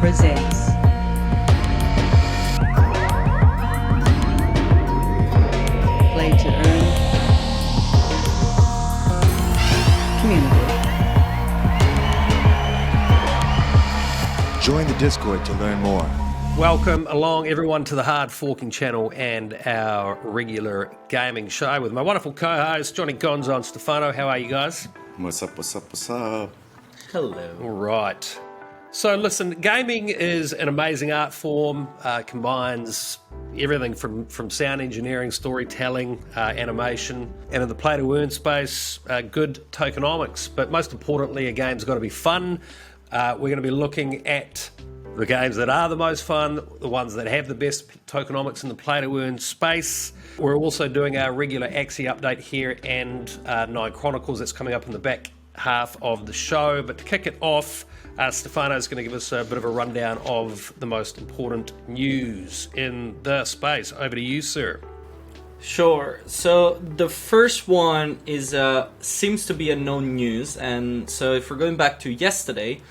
presents Play to Earn Community. Join the Discord to learn more. Welcome along everyone to the Hardforking channel and our regular gaming show with my wonderful co-hosts Johnny Gonzo and Stefano. How are you guys? What's up, what's up, what's up? Hello. All right. So listen, gaming is an amazing art form, combines everything from sound engineering, storytelling, animation, and in the play-to-earn space, good tokenomics. But most importantly, a game's got to be fun. We're going to be looking at the games that are the most fun, the ones that have the best tokenomics in the play-to-earn space. We're also doing our regular AXIE update here and Nine Chronicles that's coming up in the back half of the show. But to kick it off, Stefano's going to give us a bit of a rundown of the most important news in the space. Over to you, sir. Sure. So the first one is seems to be a known news, and so if we're going back to yesterday,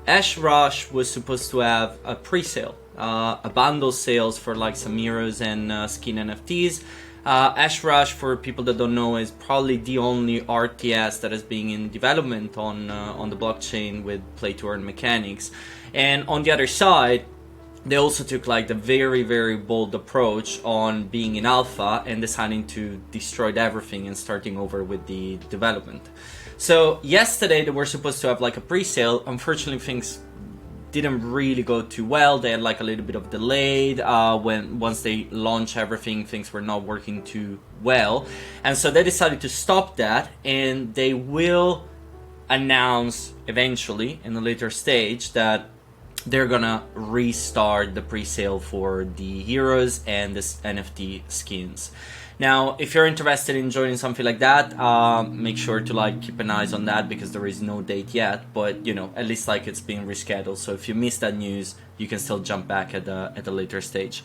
Ash Rush was supposed to have a pre-sale, a bundle sales for like some heroes and skin NFTs. Ash Rush, for people that don't know, is probably the only RTS that is being in development on the blockchain with play-to-earn mechanics. And on the other side, they also took like the very, very bold approach on being in alpha and deciding to destroy everything and starting over with the development. So yesterday they were supposed to have like a pre-sale. Unfortunately, things didn't really go too well. They had like a little bit of delayed. Once they launched everything, things were not working too well, and so they decided to stop that. And they will announce eventually in a later stage that they're gonna restart the pre-sale for the heroes and the NFT skins. Now, if you're interested in joining something like that, make sure to like keep an eye on that because there is no date yet. But you know, at least like it's being rescheduled. So if you missed that news, you can still jump back at a later stage.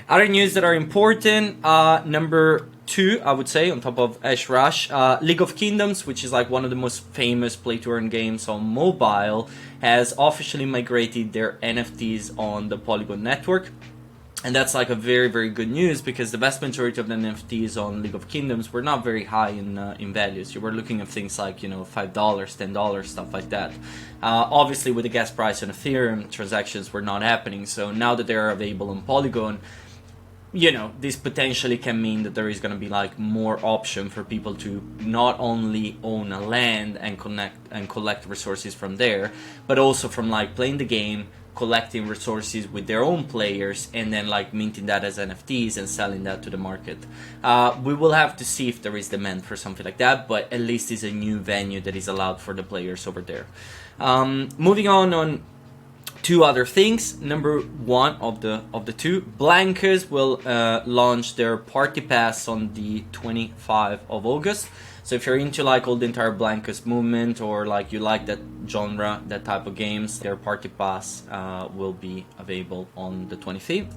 Other news that are important. Number 2, I would say, on top of Ash Rush, League of Kingdoms, which is like one of the most famous play-to-earn games on mobile, has officially migrated their NFTs on the Polygon network. And that's like a very, very good news because the vast majority of the NFTs on League of Kingdoms were not very high in values. You were looking at things like, you know, $5, $10, stuff like that. Obviously, with the gas price on Ethereum, transactions were not happening. So now that they're available on Polygon, you know, this potentially can mean that there is going to be like more option for people to not only own a land and collect resources from there, but also from like playing the game, collecting resources with their own players, and then like minting that as NFTs and selling that to the market. We will have to see if there is demand for something like that, but at least it's a new venue that is allowed for the players over there. Moving on 2 other things. Number 1 of the 2, Blankos will launch their party pass on the 25th of August. So if you're into like all the entire Blankos movement, or like you like that genre, that type of games, their party pass will be available on the 25th.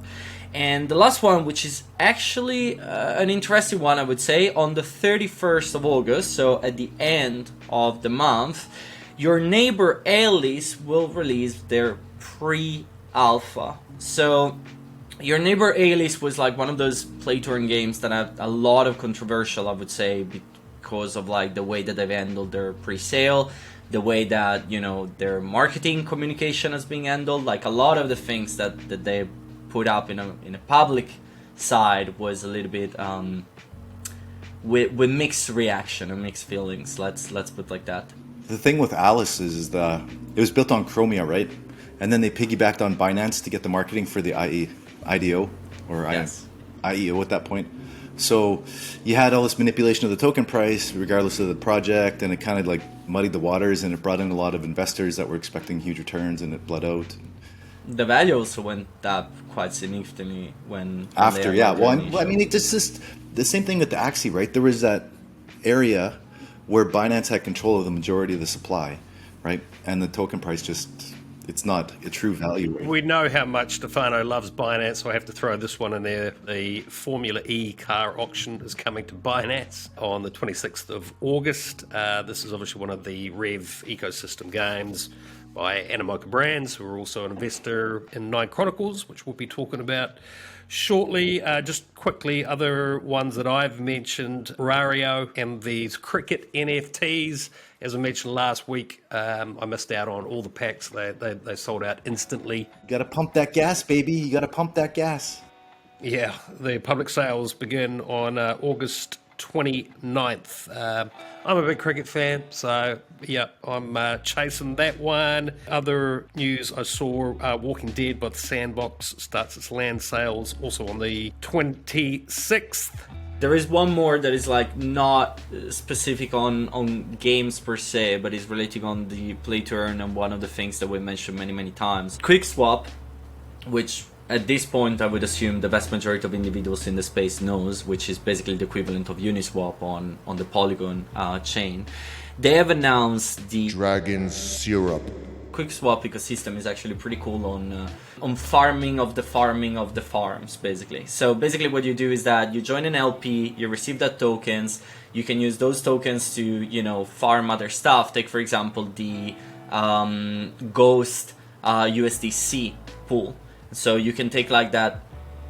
And the last one, which is actually an interesting one, I would say, on the 31st of August, so at the end of the month, your neighbor Alice will release their pre-alpha. So your neighbor Alice was like one of those play-to-earn games that have a lot of controversial, I would say, because of like the way that they've handled their pre-sale, the way that, you know, their marketing communication is being handled. Like a lot of the things that they put up in a public side was a little bit with mixed reaction and mixed feelings. Let's put it like that. The thing with Alice is that it was built on Chromia, right? And then they piggybacked on Binance to get the marketing for the IDO or Yes. IEO at that point. So you had all this manipulation of the token price regardless of the project, and it kind of like muddied the waters, and it brought in a lot of investors that were expecting huge returns, and it bled out. The value also went up quite significantly when After, yeah. Well, I mean, it's just the same thing with the AXIE, right? There was that area where Binance had control of the majority of the supply, right? And the token price just, it's not a true value. Right? We know how much Stefano loves Binance, so I have to throw this one in there. The Formula E car auction is coming to Binance on the 26th of August. This is obviously one of the REVV ecosystem games. by Animoca Brands, who are also an investor in Nine Chronicles, which we'll be talking about shortly. Just quickly, other ones that I've mentioned, Rario and these cricket NFTs. As I mentioned last week, I missed out on all the packs. They sold out instantly. You got to pump that gas, baby. You got to pump that gas. Yeah, the public sales begin on August 29th. I'm a big cricket fan, so yeah, I'm chasing that one. Other news I saw, Walking Dead by the Sandbox starts its land sales also on the 26th. There is one more that is like not specific on games per se, but is relating on the play to earn and one of the things that we mentioned many times. Quickswap, which at this point I would assume the vast majority of individuals in the space knows, which is basically the equivalent of Uniswap on the Polygon chain. They have announced the Dragon Syrup. Quickswap ecosystem is actually pretty cool on farming of the farms, basically. So basically what you do is that you join an LP, you receive that tokens, you can use those tokens to, you know, farm other stuff. Take for example the Ghost USDC pool. So you can take like that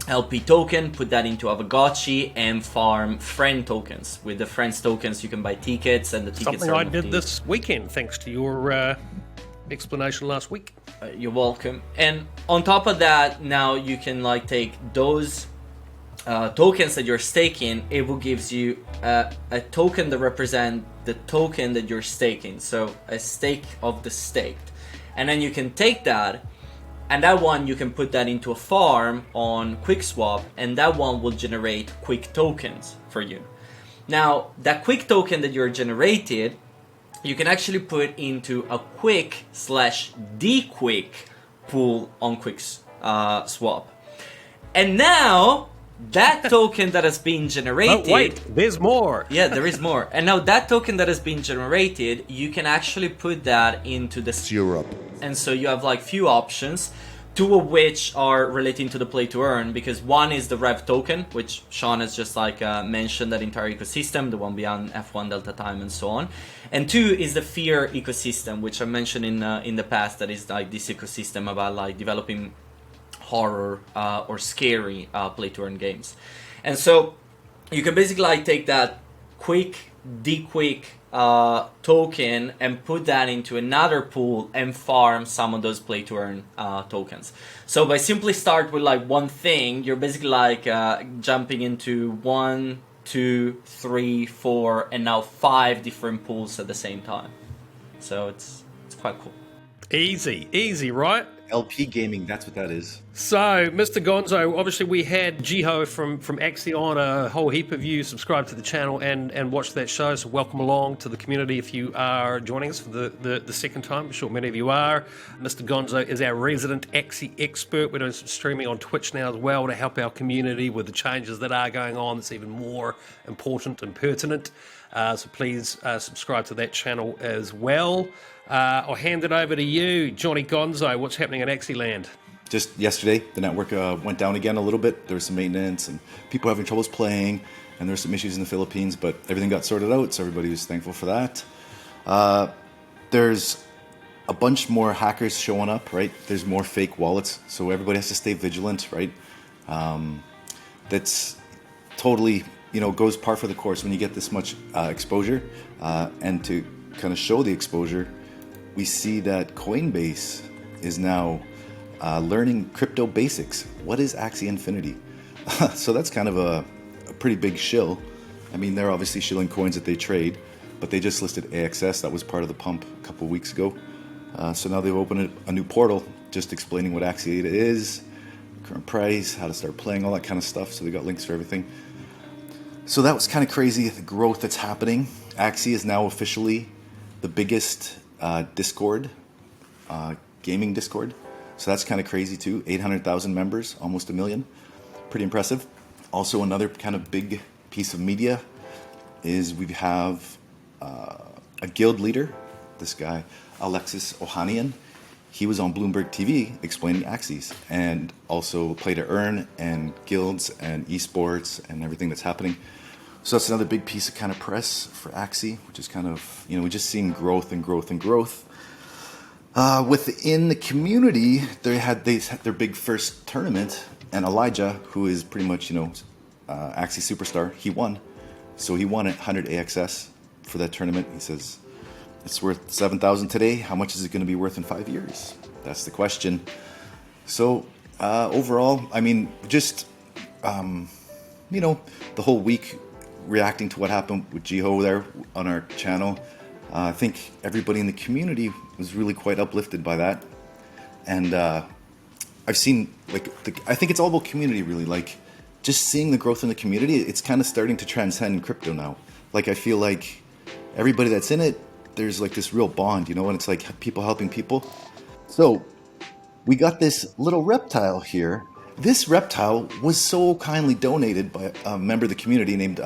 LP token, put that into Avagachi and farm friend tokens. With the friends tokens you can buy tickets, and the tickets Something are I did NFTs. this weekend thanks to your explanation last week. You're welcome. And on top of that, now you can like take those tokens that you're staking. It will gives you a token that represent the token that you're staking. So a stake of the staked, and then you can take that. And that one, you can put that into a farm on Quickswap, and that one will generate quick tokens for you. Now, that quick token that you're generated, you can actually put into a quick/dequick pool on Quickswap. And now, that token that has been generated... Oh, wait, there's more. Yeah, there is more. And now that token that has been generated, you can actually put that into the Syrup. And so you have like few options, two of which are relating to the play to earn, because one is the REVV token, which Sean has just like mentioned, that entire ecosystem, the one beyond F1 Delta Time and so on. And two is the fear ecosystem, which I mentioned in the past, that is like this ecosystem about like developing horror or scary play to earn games. And so you can basically like take that dequick token and put that into another pool and farm some of those play to earn tokens. So by simply start with like one thing, you're basically like jumping into 1, 2, 3, 4, and now 5 different pools at the same time. So it's quite cool. Easy, right? LP gaming, that's what that is. So, Mr. Gonzo, obviously we had Jiho from AXIE on, a whole heap of you subscribe to the channel and watch that show, so welcome along to the community if you are joining us for the second time. I'm sure many of you are. Mr. Gonzo is our resident AXIE expert. We're doing some streaming on Twitch now as well to help our community with the changes that are going on. That's even more important and pertinent. So please subscribe to that channel as well. I'll hand it over to you, Johnny Gonzo. What's happening in AXIE land? Just yesterday, the network went down again a little bit. There was some maintenance and people having troubles playing, and there were some issues in the Philippines, but everything got sorted out, so everybody was thankful for that. There's a bunch more hackers showing up, right? There's more fake wallets, so everybody has to stay vigilant, right? That's totally, goes par for the course when you get this much exposure, and to kind of show the exposure, we see that Coinbase is now learning crypto basics. What is AXIE Infinity? So that's kind of a pretty big shill. I mean, they're obviously shilling coins that they trade, but they just listed AXS. That was part of the pump a couple weeks ago. So now they've opened a new portal just explaining what AXIE is, current price, how to start playing, all that kind of stuff. So they got links for everything. So that was kind of crazy, the growth that's happening. AXIE is now officially the biggest Discord, gaming Discord. So that's kind of crazy too. 800,000 members, almost 1 million. Pretty impressive. Also another kind of big piece of media is we have a guild leader, this guy, Alexis Ohanian. He was on Bloomberg TV explaining AXIEs and also play to earn and guilds and esports and everything that's happening. So that's another big piece of kind of press for AXIE, which is kind of, we're just seeing growth and growth and growth. Within the community, they had their big first tournament, and Elijah, who is pretty much Axie superstar, he won. So he won at 100 AXS for that tournament. He says it's worth 7,000 today. How much is it going to be worth in 5 years? That's the question. So overall, I mean, just the whole week reacting to what happened with Jiho there on our channel. I think everybody in the community was really quite uplifted by that, and I've seen I think it's all about community really. Like just seeing the growth in the community, it's kind of starting to transcend crypto now. Like I feel like everybody that's in it, there's like this real bond, and it's like people helping people. So we got this little reptile here. This reptile was so kindly donated by a member of the community named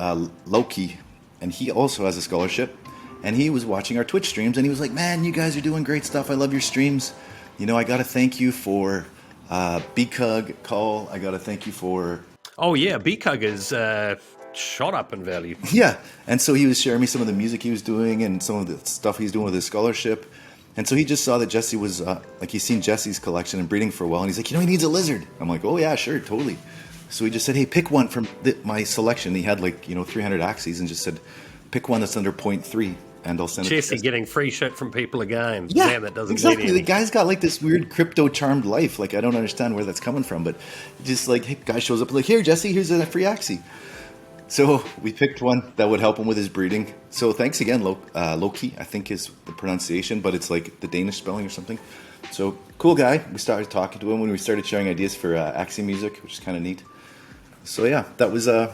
Loki, and he also has a scholarship. And he was watching our Twitch streams, and he was like, "Man, you guys are doing great stuff. I love your streams. I got to thank you for BCUG call. I got to thank you for..." Oh, yeah, BCUG is shot up in value. Yeah, and so he was sharing me some of the music he was doing and some of the stuff he's doing with his scholarship. And so he just saw that Jesse was, he's seen Jesse's collection and breeding for a while, and he's like, he needs a lizard. I'm like, oh yeah, sure, totally. So he just said, hey, pick one from my selection. He had 300 Axies and just said, pick one that's under 0.3. And I'll send it. Jesse getting free shit from people again. Yeah, Man, that doesn't exactly. need any. The guy's got this weird crypto charmed life. I don't understand where that's coming from, but just hey, guy shows up here, Jesse, here's a free Axie. So we picked one that would help him with his breeding. So thanks again, Loki, I think is the pronunciation, but it's like the Danish spelling or something. So cool guy. We started talking to him when we started sharing ideas for Axie music, which is kind of neat. So yeah, that was the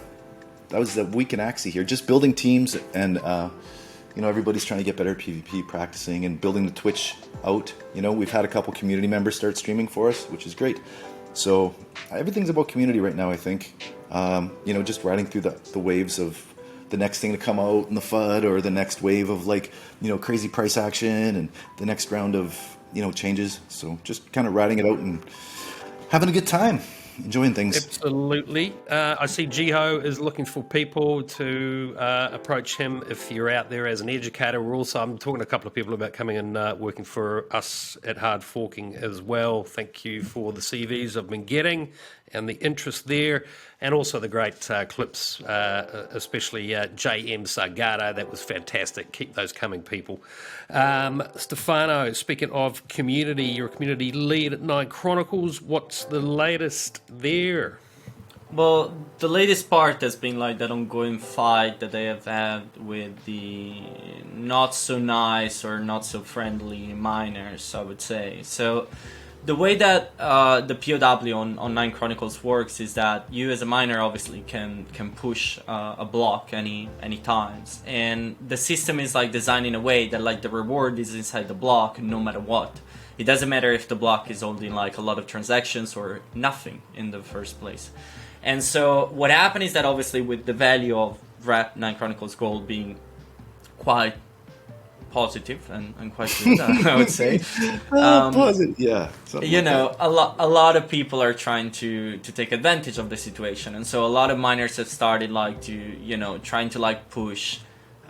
week in Axie here, just building teams and. Everybody's trying to get better at PvP, practicing and building the Twitch out. We've had a couple community members start streaming for us, which is great. So everything's about community right now, I think. Just riding through the waves of the next thing to come out in the FUD, or the next wave of crazy price action, and the next round of, changes. So just kind of riding it out and having a good time. Enjoying things. Absolutely. I see Jiho is looking for people to approach him if you're out there as an educator. I'm talking to a couple of people about coming and working for us at Hardforking as well. Thank you for the CVs I've been getting and the interest there, and also the great clips, especially JM Sargado. That was fantastic. Keep those coming, people. Stefano, speaking of community, you're a community lead at Nine Chronicles. What's the latest there? Well, the latest part has been that ongoing fight that they have had with the not so nice or not so friendly miners, I would say. So the way that the POW on Nine Chronicles works is that you as a miner obviously can push a block any times, and the system is designed in a way that the reward is inside the block no matter what. It doesn't matter if the block is holding a lot of transactions or nothing in the first place. And so what happened is that obviously with the value of REVV Nine Chronicles Gold being quite positive and quite good, I would say. Positive, yeah. A lot of people are trying to take advantage of the situation, and so a lot of miners have started trying to push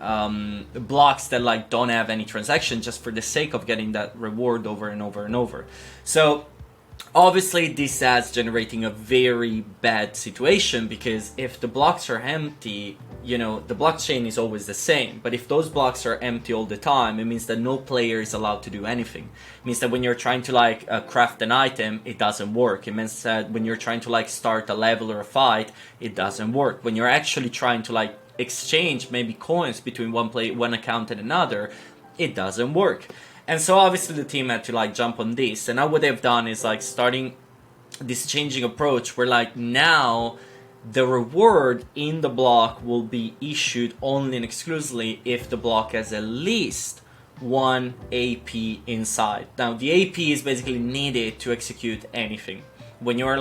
blocks that don't have any transaction just for the sake of getting that reward over and over and over. So obviously this is generating a very bad situation, because if the blocks are empty, the blockchain is always the same, but if those blocks are empty all the time, it means that no player is allowed to do anything. It means that when you're trying to craft an item, it doesn't work. It means that when you're trying to start a level or a fight, it doesn't work. When you're actually trying to exchange maybe coins between one account and another, it doesn't work. And so obviously the team had to jump on this, and now what they've done is starting this changing approach where now the reward in the block will be issued only and exclusively if the block has at least one AP inside. Now the AP is basically needed to execute anything. When you're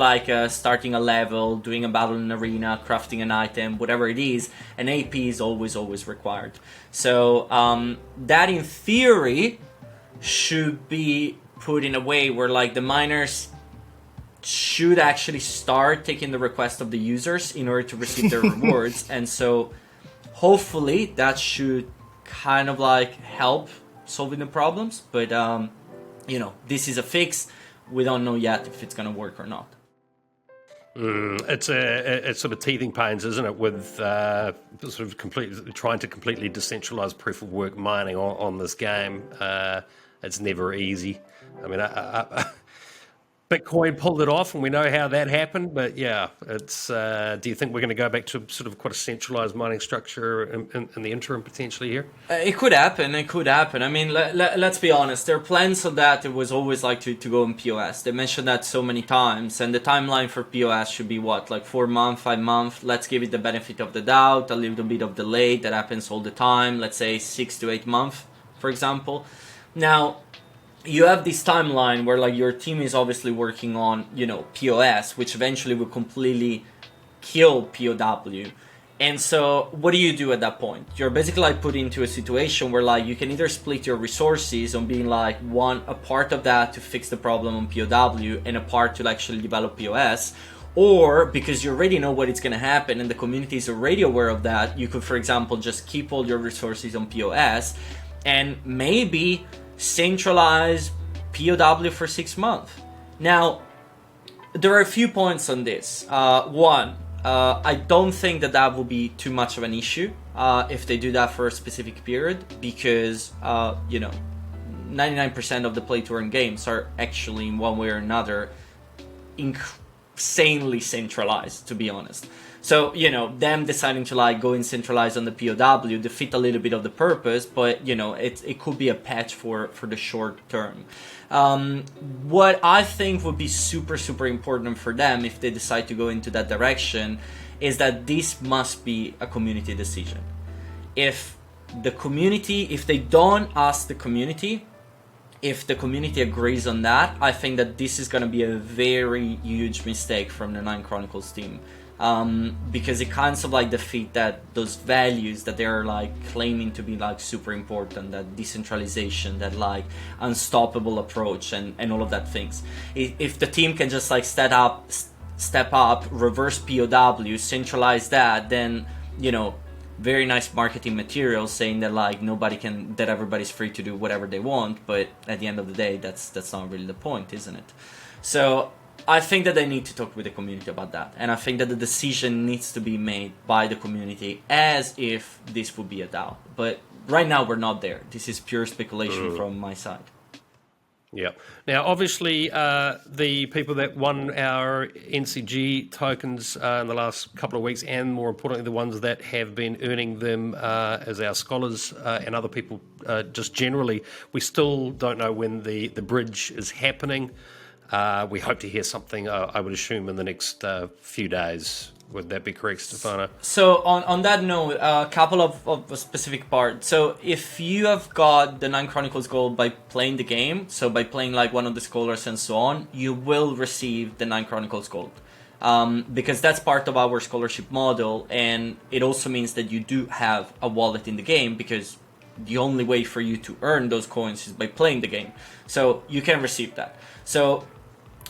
starting a level, doing a battle in an arena, crafting an item, whatever it is, an AP is always required. So that in theory should be put in a way where the miners should actually start taking the request of the users in order to receive their rewards. And so hopefully that should kind of help solving the problems. But this is a fix. We don't know yet if it's going to work or not. It's sort of teething pains, isn't it, with sort of trying to completely decentralize proof of work mining on this game. It's never easy. I mean, Bitcoin pulled it off, and we know how that happened. But yeah, it's. Do you think we're going to go back to sort of quite a centralized mining structure in the interim potentially here? It could happen. It could happen. I mean, let's be honest. There are plans on that. It was always like to go in POS. They mentioned that so many times, and the timeline for POS should be what, like 4 months, 5 months. Let's give it the benefit of the doubt. A little bit of delay that happens all the time. Let's say 6 to 8 months, for example. Now, you have this timeline where like your team is obviously working on, POS, which eventually will completely kill POW. And so what do you do at that point? You're basically like put into a situation where like you can either split your resources on being like a part of that to fix the problem on POW and a part to actually develop POS, or because you already know what is going to happen and the community is already aware of that, you could, for example, just keep all your resources on POS and maybe centralize POW for 6 months. Now, there are a few points on this. One, I don't think that will be too much of an issue if they do that for a specific period, because 99% of the play-to-earn games are actually in one way or another insanely centralized, to be honest. So, them deciding to like go and centralize on the POW defeat a little bit of the purpose, but, it could be a patch for the short term. What I think would be super, super important for them if they decide to go into that direction is that this must be a community decision. If they don't ask the community, if the community agrees on that, I think that this is going to be a very huge mistake from the Nine Chronicles team. Because it kind of like defeat those values that they're like claiming to be like super important, that decentralization, that like unstoppable approach and all of that things. If the team can just like step up, reverse POW, centralize that, then very nice marketing material saying that like that everybody's free to do whatever they want, but at the end of the day that's not really the point, isn't it? So I think that they need to talk with the community about that, and I think that the decision needs to be made by the community as if this would be a DAO. But right now we're not there. This is pure speculation from my side. Yeah. Now, obviously, the people that won our NCG tokens in the last couple of weeks, and more importantly, the ones that have been earning them as our scholars and other people just generally, we still don't know when the bridge is happening. We hope to hear something, I would assume, in the next few days. Would that be correct, Stefano? So on that note, a couple of specific parts. So if you have got the Nine Chronicles gold by playing the game, so by playing like one of the scholars and so on, you will receive the Nine Chronicles gold. Because that's part of our scholarship model, and it also means that you do have a wallet in the game, because the only way for you to earn those coins is by playing the game. So you can receive that. So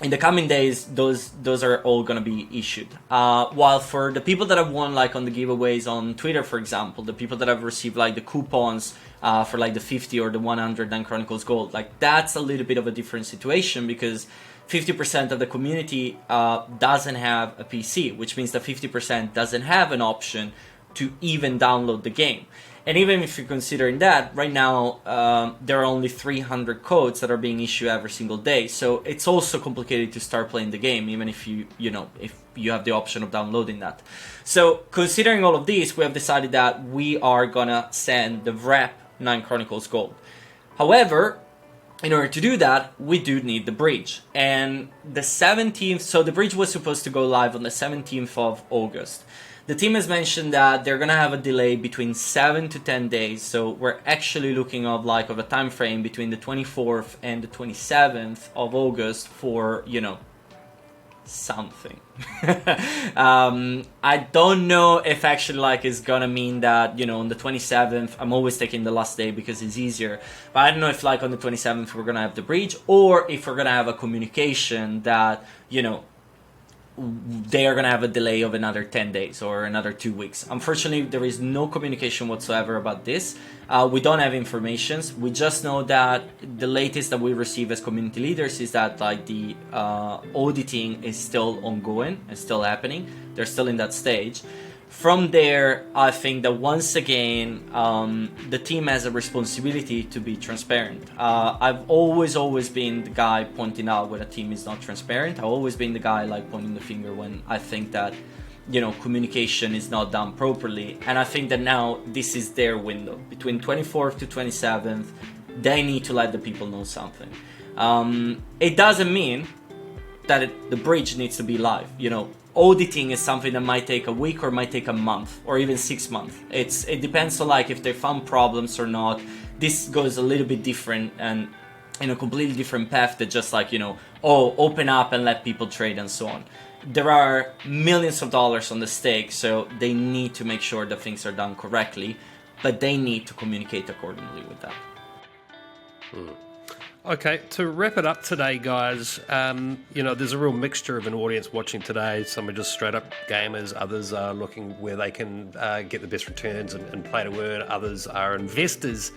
in the coming days, those are all going to be issued. While for the people that have won, like on the giveaways on Twitter, for example, the people that have received like the coupons for like the 50 or the 100 Nine Chronicles gold, like that's a little bit of a different situation, because 50% of the community doesn't have a PC, which means that 50% doesn't have an option to even download the game. And even if you're considering that, right now there are only 300 codes that are being issued every single day. So it's also complicated to start playing the game, even if if you have the option of downloading that. So considering all of this, we have decided that we are gonna send the REVV Nine Chronicles gold. However, in order to do that, we do need the bridge. And the 17th, so the bridge was supposed to go live on the 17th of August. The team has mentioned that they're gonna have a delay between 7 to 10 days, so we're actually looking of a time frame between the 24th and the 27th of August for something. I don't know if actually it's gonna mean that on the 27th, I'm always taking the last day because it's easier, but I don't know if on the 27th we're gonna have the bridge, or if we're gonna have a communication that they are going to have a delay of another 10 days or another 2 weeks. Unfortunately, there is no communication whatsoever about this. We don't have informations. We just know that the latest that we receive as community leaders is that like the auditing is still ongoing and still happening. They're still in that stage. From there, I think that once again, the team has a responsibility to be transparent. I've always been the guy pointing out when a team is not transparent. I've always been the guy like pointing the finger when I think that, you know, communication is not done properly. And I think that now this is their window. Between 24th to 27th, they need to let the people know something. It doesn't mean that the bridge needs to be live, you know. Auditing is something that might take a week or might take a month or even 6 months. It depends on like if they found problems or not. This goes a little bit different and in a completely different path that just like, you know, open up and let people trade and so on. There are millions of dollars on the stake, so they need to make sure that things are done correctly, but they need to communicate accordingly with that. Okay, to wrap it up today, guys, you know, there's a real mixture of an audience watching today. Some are just straight up gamers, others are looking where they can get the best returns and play to earn, others are investors.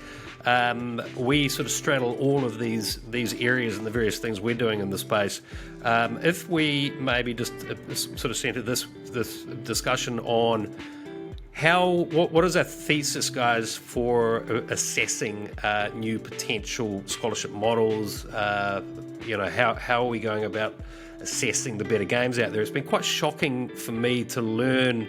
We sort of straddle all of these areas and the various things we're doing in the space. If we maybe just sort of center this discussion on what is our thesis, guys, for assessing new potential scholarship models? You know, how are we going about assessing the better games out there? It's been quite shocking for me to learn.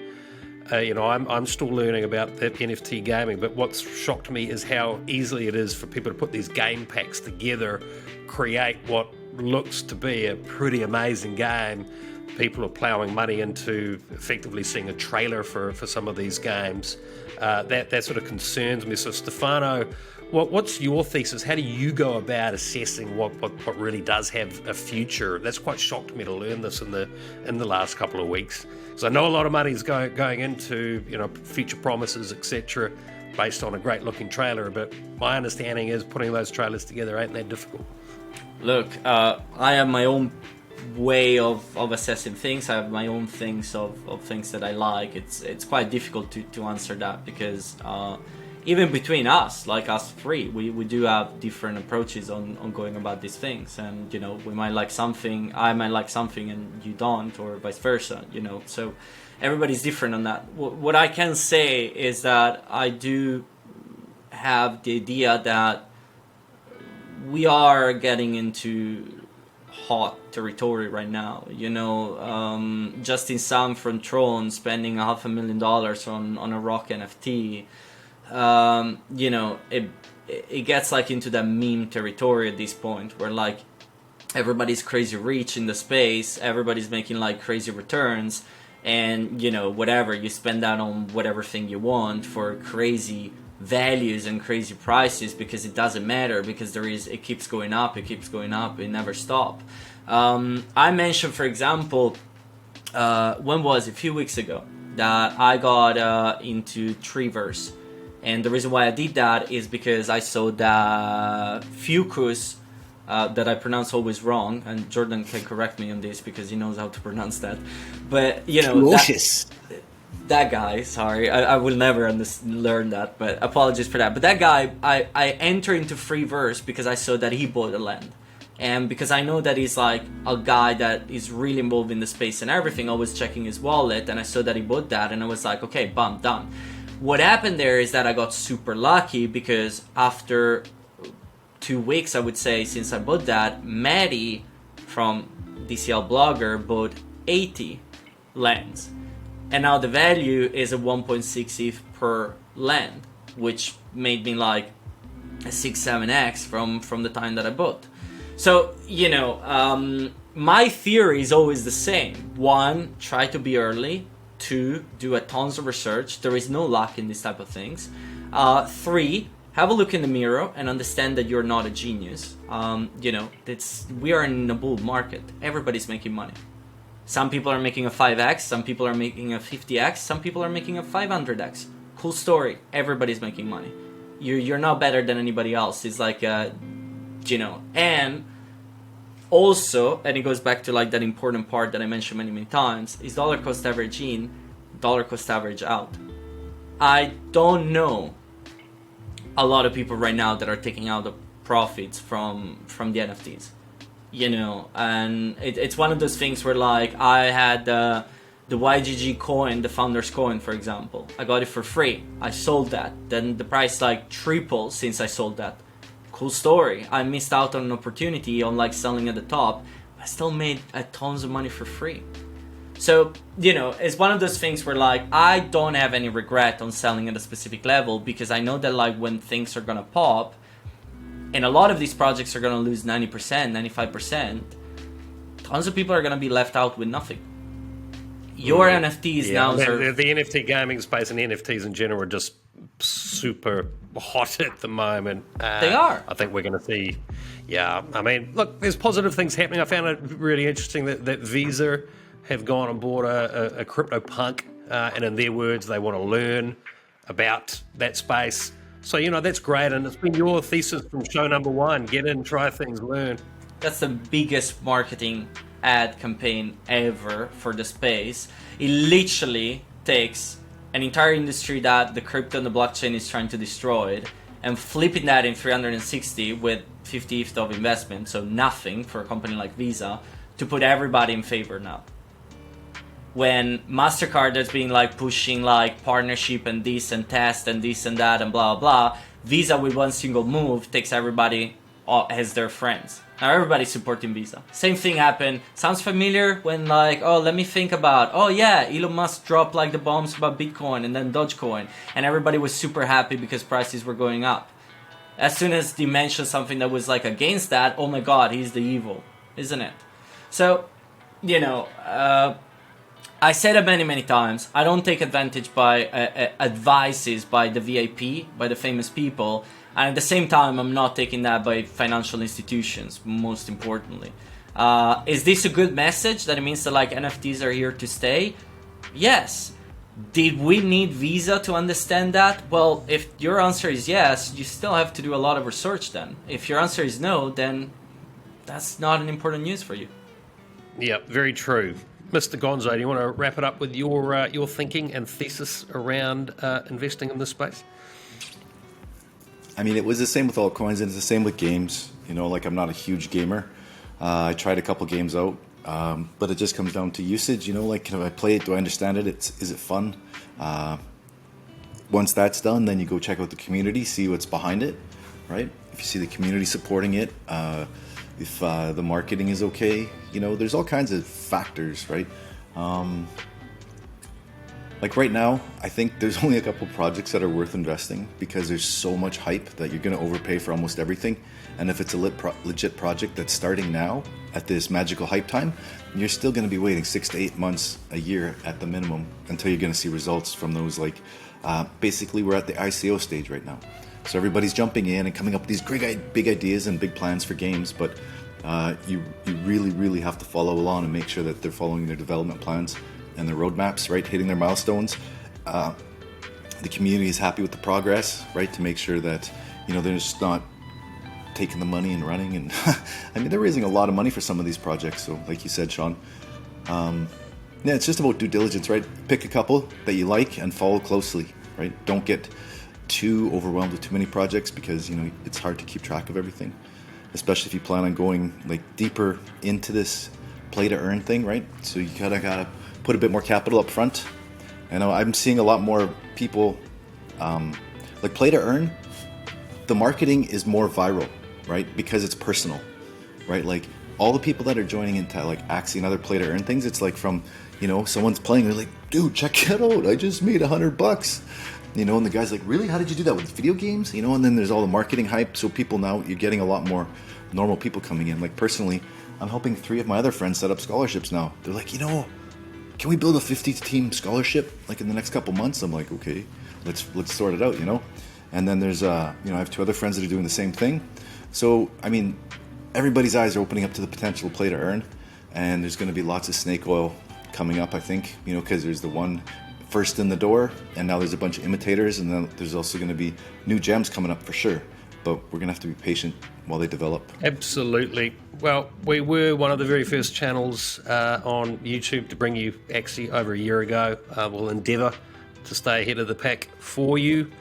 You know, I'm still learning about that NFT gaming, but what's shocked me is how easily it is for people to put these game packs together, create what looks to be a pretty amazing game. People are ploughing money into effectively seeing a trailer for some of these games. That sort of concerns me. So, Stefano, what's your thesis? How do you go about assessing what really does have a future? That's quite shocked me to learn this in the last couple of weeks. Because I know a lot of money is going into, you know, future promises, etc., based on a great looking trailer. But my understanding is putting those trailers together ain't that difficult. Look, I have my own way of assessing things. I have my own things of things that I like. It's quite difficult to answer that because even between us, like us three, we do have different approaches on going about these things, and you know, we might like something, I might like something and you don't, or vice versa, you know, so everybody's different on that. What I can say is that I do have the idea that we are getting into hot territory right now, you know. Justin Sam from Tron spending $500,000 on a rock NFT, you know, it gets like into that meme territory at this point where like everybody's crazy rich in the space, everybody's making like crazy returns, and you know, whatever, you spend that on whatever thing you want for crazy values and crazy prices because it doesn't matter, because it keeps going up, it never stops. I mentioned, for example, when was it? A few weeks ago, that I got into Freeverse, and the reason why I did that is because I saw that Fucus, that I pronounce always wrong, and Jordan can correct me on this because he knows how to pronounce that, but you know, that guy, sorry, I will never learn that, but apologies for that. But that guy, I entered into Freeverse because I saw that he bought a land. And because I know that he's like a guy that is really involved in the space and everything, I was checking his wallet and I saw that he bought that, and I was like, okay, bam, done. What happened there is that I got super lucky because after 2 weeks, I would say, since I bought that, Maddie from DCL Blogger bought 80 lands. And now the value is a 1.6 ETH per land, which made me like a 6-7x from the time that I bought. So, you know, my theory is always the same. 1, try to be early. 2, do a tons of research. There is no luck in these type of things. 3, have a look in the mirror and understand that you're not a genius. You know, we are in a bull market. Everybody's making money. Some people are making a 5x, some people are making a 50x, some people are making a 500x. Cool story. Everybody's making money. You're not better than anybody else. It's like, you know, and Also, and it goes back to like that important part that I mentioned many times, is dollar cost average in, dollar cost average out. I don't know a lot of people right now that are taking out the profits from the NFTs, you know, and it's one of those things where like I had the YGG coin, the founder's coin, for example. I got it for free. I sold that. Then the price like tripled since I sold that. Cool story. I missed out on an opportunity on like selling at the top. I still made tons of money for free. So, you know, it's one of those things where like I don't have any regret on selling at a specific level, because I know that like when things are gonna pop, and a lot of these projects are gonna lose 90%, 95%, tons of people are gonna be left out with nothing. Your NFTs now are... The NFT gaming space and NFTs in general are just super hot at the moment. They are. I think we're going to see, yeah. I mean, look, there's positive things happening. I found it really interesting that Visa have gone on board a crypto punk, and in their words, they want to learn about that space. So, you know, that's great. And it's been your thesis from show number one. Get in, try things, learn. That's the biggest marketing ad campaign ever for the space. It literally takes an entire industry that the crypto and the blockchain is trying to destroy and flipping that in 360 with 50 ETH of investment, so nothing for a company like Visa, to put everybody in favor now. When MasterCard has been like pushing like partnership and this and test and this and that and blah blah, Visa with one single move takes everybody as their friends. Now everybody's supporting Visa. Same thing happened. Sounds familiar when like, oh, let me think about, oh yeah, Elon Musk dropped like the bombs about Bitcoin and then Dogecoin, and everybody was super happy because prices were going up. As soon as they mentioned something that was like against that, oh my god, he's the evil, isn't it? So, you know, I said it many times, I don't take advantage by advices by the VIP, by the famous people, and at the same time I'm not taking that by financial institutions, most importantly. Is this a good message that it means that like NFTs are here to stay? Yes. Did we need Visa to understand that? Well, if your answer is yes, you still have to do a lot of research then. If your answer is no, then that's not an important news for you. Yeah, very true. Mr. Gonzo, do you want to wrap it up with your thinking and thesis around investing in this space? I mean, it was the same with altcoins, and it's the same with games. You know, like I'm not a huge gamer. I tried a couple games out, but it just comes down to usage. You know, like can I play it? Do I understand it? Is it fun? Once that's done, then you go check out the community, see what's behind it, right? If you see the community supporting it, if the marketing is okay, you know, there's all kinds of factors, right? Like right now, I think there's only a couple projects that are worth investing because there's so much hype that you're going to overpay for almost everything. And if it's a legit project that's starting now at this magical hype time, you're still going to be waiting 6 to 8 months, a year at the minimum, until you're going to see results from those. Like basically we're at the ICO stage right now. So everybody's jumping in and coming up with these great big ideas and big plans for games, but you really have to follow along and make sure that they're following their development plans and their roadmaps, right? Hitting their milestones. The community is happy with the progress, right? To make sure that, you know, they're just not taking the money and running. And I mean, they're raising a lot of money for some of these projects. So like you said, Sean, yeah, it's just about due diligence, right? Pick a couple that you like and follow closely, right? Don't get too overwhelmed with too many projects because, you know, it's hard to keep track of everything, especially if you plan on going like deeper into this play to earn thing, right? So you gotta put a bit more capital up front. And I'm seeing a lot more people like play to earn. The marketing is more viral, right? Because it's personal, right? Like all the people that are joining into like AXIE and other play to earn things, it's like from, you know, someone's playing, they're like, dude, check it out, I just made $100. You know, and the guy's like, really? How did you do that with video games? You know, and then there's all the marketing hype. So people now, you're getting a lot more normal people coming in. Like personally, I'm helping 3 of my other friends set up scholarships now. They're like, you know, can we build a 50-team scholarship like in the next couple months? I'm like, okay, let's sort it out, you know. And then there's, you know, I have 2 other friends that are doing the same thing. So, I mean, everybody's eyes are opening up to the potential play to earn, and there's going to be lots of snake oil coming up, I think, you know, because there's the one first in the door, and now there's a bunch of imitators, and then there's also going to be new gems coming up for sure. But we're going to have to be patient while they develop. Absolutely. Well, we were one of the very first channels on YouTube to bring you AXIE over a year ago. We'll endeavour to stay ahead of the pack for you.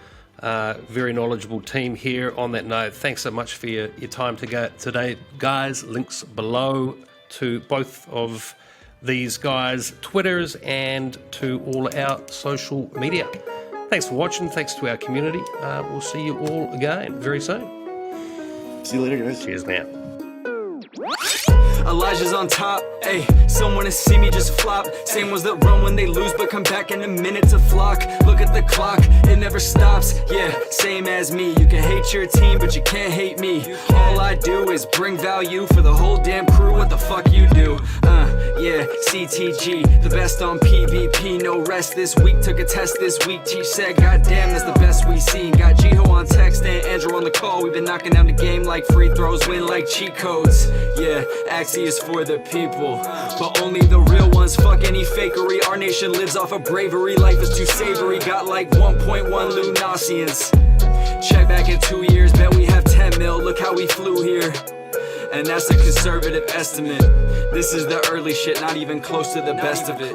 Very knowledgeable team here. On that note, thanks so much for your time today, guys. Links below to both of these guys' Twitters and to all our social media. Thanks for watching. Thanks to our community. We'll see you all again very soon. See you later, guys. Cheers, man. Elijah's on top, ayy. Someone to see me just flop. Same ones that run when they lose but come back in a minute to flock. Look at the clock, it never stops. Yeah, same as me. You can hate your team, but you can't hate me. All I do is bring value for the whole damn crew. What the fuck you do? Yeah, CTG, the best on PvP. No rest this week, took a test this week. Teach said, goddamn, that's the best we seen. Got Jiho on text and Andrew on the call. We've been knocking down the game like free throws, win like cheat codes. Yeah, AXIE is for the people, but only the real ones. Fuck any fakery. Our nation lives off of bravery. Life is too savory. Got like 1.1 Lunasians. Check back in 2 years, bet we have 10 mil. Look how we flew here. And that's a conservative estimate. This is the early shit, not even close to the best of it.